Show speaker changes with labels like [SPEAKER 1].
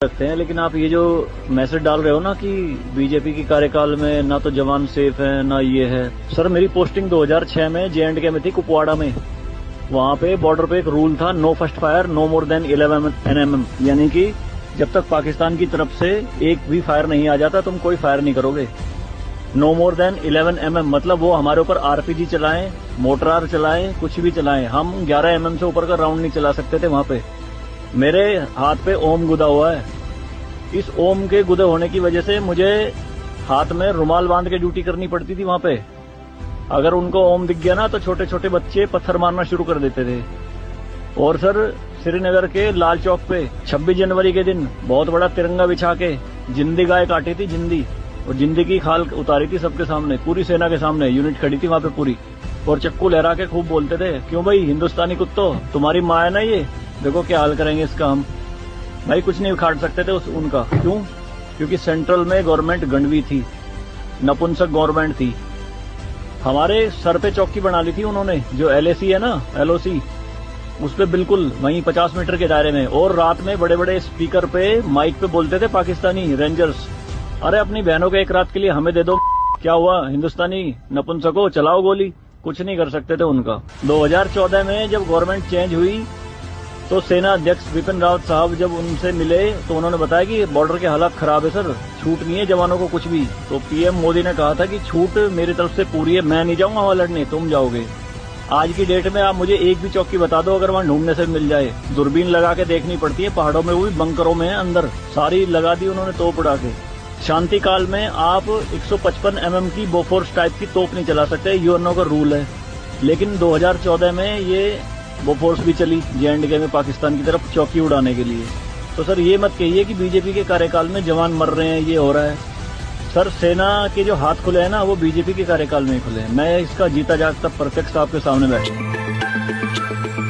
[SPEAKER 1] रखते हैं, लेकिन आप ये जो मैसेज डाल रहे हो ना कि बीजेपी की कार्यकाल में ना तो जवान सेफ है ना ये है। सर मेरी पोस्टिंग 2006 में J&K में थी, कुपवाड़ा में। वहाँ पे बॉर्डर पे एक रूल था, no first fire no more than 11 NM, यानी कि जब तक पाकिस्तान की तरफ से एक भी फायर नहीं आ जाता तुम कोई फायर नहीं करोगे। नो मोर देन 11 mm मतलब वो हमारे ऊपर RPG चलाएं, मोटरार चलाएं, कुछ भी चलाएं, हम 11 mm से ऊपर का राउंड नहीं चला सकते थे वहाँ पे। मेरे हाथ पे ओम गुदा हुआ है। इस ओम के गुदे होने की वजह से मुझे हाथ में रुमाल बांध के ड्यूटी करनी पड़ती थी वहाँ पे। अगर उनको ओम दिख गया ना तो छोटे छोटे बच्चे पत्थर मारना शुरू कर देते थे। और सर श्रीनगर के लाल चौक पे 26 जनवरी के दिन बहुत बड़ा तिरंगा बिछा के जिंदी गाय काटी थी, जिंदी, और जिंदी की खाल उतारी थी सबके सामने, पूरी सेना के सामने यूनिट खड़ी थी वहाँ पे पूरी, और चक्कू लहरा के खूब बोलते थे, क्यों भाई हिंदुस्तानी कुत्तों, तुम्हारी माँ है ना ये, देखो क्या हाल करेंगे इसका हम। भाई कुछ नहीं उखाड़ सकते थे उनका। क्यों? क्योंकि सेंट्रल में गवर्नमेंट गंडवी थी, नपुंसक गवर्नमेंट थी। हमारे सर पे चौकी बना ली थी उन्होंने, जो LAC है ना, LOC, उस पे बिल्कुल वहीं 50 मीटर के दायरे में। और रात में बड़े बड़े स्पीकर पे माइक पे बोलते थे पाकिस्तानी रेंजर्स, अरे अपनी बहनों को एक रात के लिए हमें दे दो, क्या हुआ हिंदुस्तानी नपुंसको, चलाओ गोली। कुछ नहीं कर सकते थे उनका। 2014 में जब गवर्नमेंट चेंज हुई तो सेना अध्यक्ष बिपिन रावत साहब जब उनसे मिले तो उन्होंने बताया कि बॉर्डर के हालात खराब है सर, छूट नहीं है जवानों को कुछ भी। तो PM मोदी ने कहा था कि छूट मेरी तरफ से पूरी है, मैं नहीं जाऊंगा वहां लड़ने, तुम जाओगे। आज की डेट में आप मुझे एक भी चौकी बता दो अगर वहां ढूंढने से मिल जाए, दूरबीन लगा के देखनी पड़ती है पहाड़ों में, वो भी बंकरों में अंदर, सारी लगा दी उन्होंने तोप उड़ा के। शांति काल में आप 155 mm की बोफोर्स टाइप की तोप नहीं चला सकते, यूएनओ का रूल है। लेकिन 2014 में ये बोफोर्स भी चली J&K में पाकिस्तान की तरफ चौकी उड़ाने के लिए। तो सर ये मत कहिए कि बीजेपी के कार्यकाल में जवान मर रहे हैं, ये हो रहा है। सर सेना के जो हाथ खुले हैं ना वो बीजेपी के कार्यकाल में ही खुले हैं। मैं इसका जीता जागता प्रत्यक्ष आपके सामने बैठा हूं।